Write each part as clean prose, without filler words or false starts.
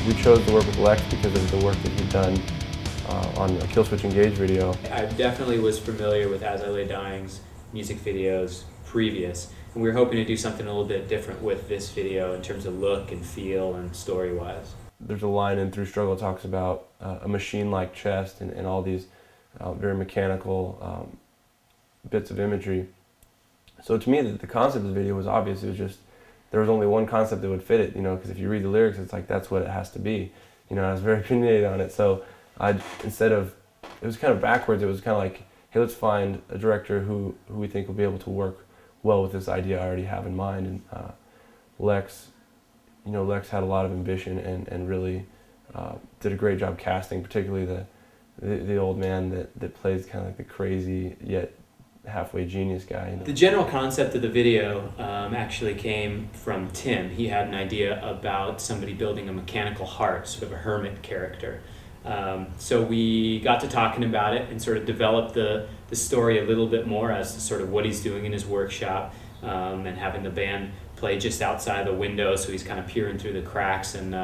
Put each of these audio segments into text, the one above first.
We chose to work with Lex because of the work that he'd done on a Killswitch Engage video. I definitely was familiar with As I Lay Dying's music videos previous, and we were hoping to do something a little bit different with this video in terms of look and feel and story-wise. There's a line in Through Struggle that talks about a machine-like chest and all these very mechanical bits of imagery. So to me, the concept of the video was obvious. It was just, there was only one concept that would fit it, because if you read the lyrics, it's like, that's what it has to be. I was very opinionated on it. So instead of, it was kind of backwards. It was kind of like, hey, let's find a director who we think will be able to work well with this idea I already have in mind. And Lex had a lot of ambition and really did a great job casting, particularly the old man that plays kind of like the crazy yet halfway genius guy. The general concept of the video actually came from Tim. He had an idea about somebody building a mechanical heart, sort of a hermit character. So we got to talking about it and sort of developed the story a little bit more as to sort of what he's doing in his workshop, and having the band play just outside the window, so he's kind of peering through the cracks and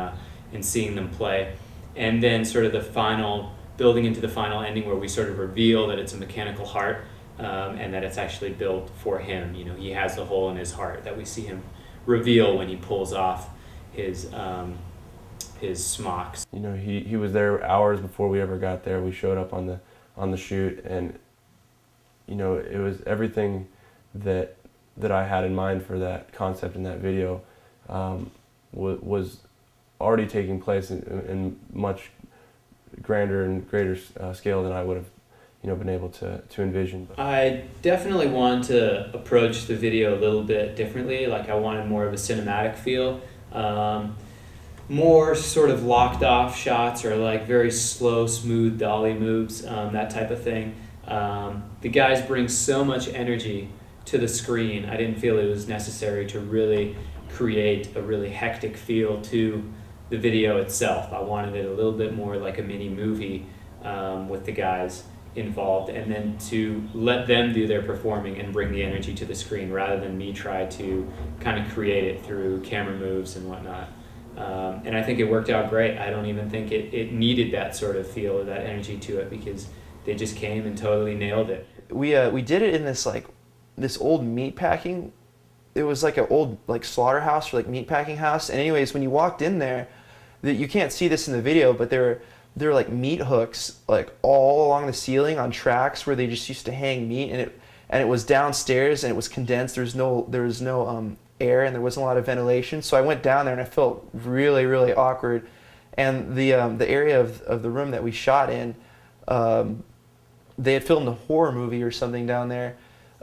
seeing them play. And then sort of building into the final ending where we sort of reveal that it's a mechanical heart, and that it's actually built for him. He has the hole in his heart that we see him reveal when he pulls off his smocks. He was there hours before we ever got there. We showed up on the shoot, and it was everything that I had in mind for that concept in that video was already taking place in much grander and greater scale than I would have been able to envision. I definitely wanted to approach the video a little bit differently. Like, I wanted more of a cinematic feel, more sort of locked off shots or like very slow, smooth dolly moves, that type of thing. The guys bring so much energy to the screen. I didn't feel it was necessary to really create a really hectic feel to the video itself. I wanted it a little bit more like a mini movie with the guys involved, and then to let them do their performing and bring the energy to the screen rather than me try to kind of create it through camera moves and whatnot. And I think it worked out great. I don't even think it needed that sort of feel or that energy to it, because they just came and totally nailed it. We did it in this old meat packing. It was like an old slaughterhouse or meat packing house. And anyways, when you walked in there, you can't see this in the video, but there were like meat hooks all along the ceiling on tracks where they just used to hang meat, and it was downstairs and it was condensed. There was no air and there wasn't a lot of ventilation. So I went down there and I felt really, really awkward. And the area of the room that we shot in, they had filmed a horror movie or something down there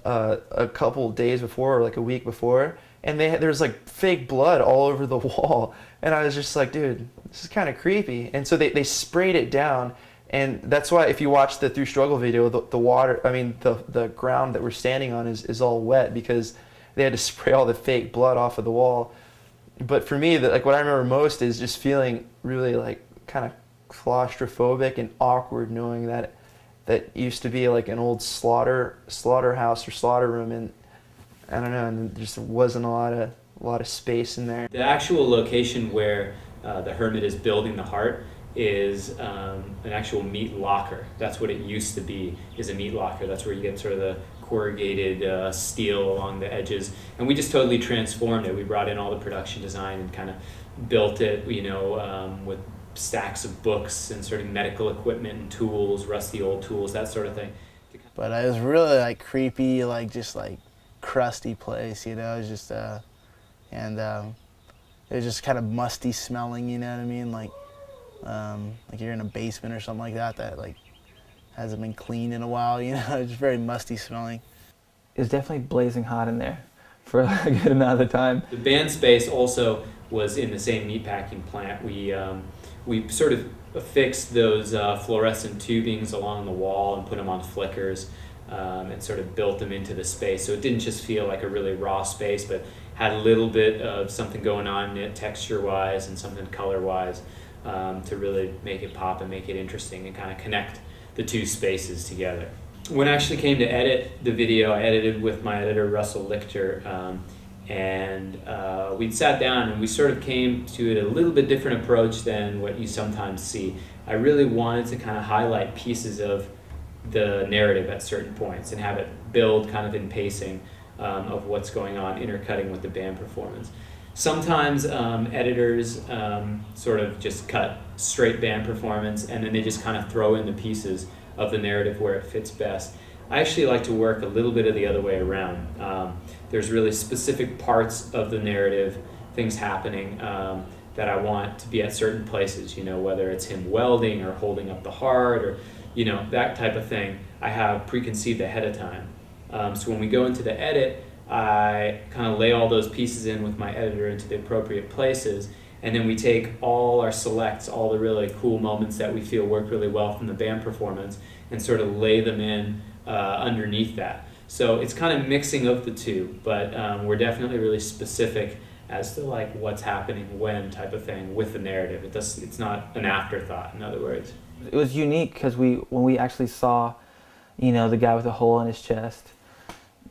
a couple days before, or a week before, and there was fake blood all over the wall, and I was just like, dude, this is kind of creepy. And so they sprayed it down, and that's why if you watch the Through Struggle video, the water, the ground that we're standing on is all wet, because they had to spray all the fake blood off of the wall. But for me, what I remember most is just feeling really kind of claustrophobic and awkward, knowing that used to be an old slaughterhouse or slaughter room, and I don't know, and there just wasn't a lot of space in there. The actual location where the hermit is building the heart is an actual meat locker. That's what it used to be, is a meat locker. That's where you get sort of the corrugated steel along the edges, and we just totally transformed it. We brought in all the production design and kind of built it, with stacks of books and sort of medical equipment and tools, rusty old tools, that sort of thing. But it was really creepy, just crusty place, it was just and it was just kind of musty smelling, you know what I mean, like you're in a basement or something like that hasn't been cleaned in a while, it's just very musty smelling. It was definitely blazing hot in there for a good amount of the time. The band space also was in the same meatpacking plant. We sort of affixed those fluorescent tubings along the wall and put them on flickers, and sort of built them into the space. So it didn't just feel like a really raw space, but had a little bit of something going on in it texture-wise and something color-wise, to really make it pop and make it interesting and kind of connect the two spaces together. When I actually came to edit the video, I edited with my editor, Russell Lichter, and we'd sat down and we sort of came to it a little bit different approach than what you sometimes see. I really wanted to kind of highlight pieces of the narrative at certain points and have it build kind of in pacing of what's going on, intercutting with the band performance. Sometimes editors sort of just cut straight band performance and then they just kind of throw in the pieces of the narrative where it fits best. I actually like to work a little bit of the other way around. There's really specific parts of the narrative, things happening that I want to be at certain places, you know, whether it's him welding or holding up the heart or, you know, that type of thing I have preconceived ahead of time. So when we go into the edit, I kind of lay all those pieces in with my editor into the appropriate places, and then we take all our selects, all the really cool moments that we feel work really well from the band performance, and sort of lay them in underneath that. So it's kind of mixing of the two, but we're definitely really specific as to like what's happening when type of thing with the narrative. It's not an afterthought, in other words. It was unique because when we actually saw, you know, the guy with a hole in his chest,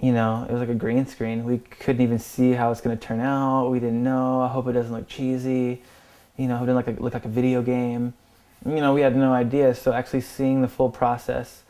you know, it was like a green screen. We couldn't even see how it's going to turn out. We didn't know. I hope it doesn't look cheesy. You know, it didn't look like a video game. You know, we had no idea. So actually seeing the full process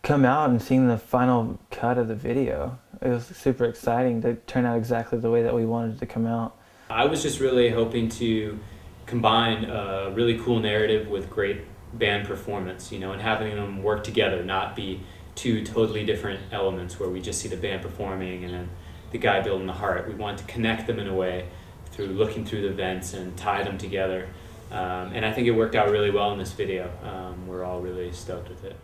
come out and seeing the final cut of the video, it was super exciting to turn out exactly the way that we wanted it to come out. I was just really hoping to combine a really cool narrative with great band performance, you know, and having them work together, not be two totally different elements where we just see the band performing and then the guy building the heart. We want to connect them in a way through looking through the vents and tie them together. And I think it worked out really well in this video. We're all really stoked with it.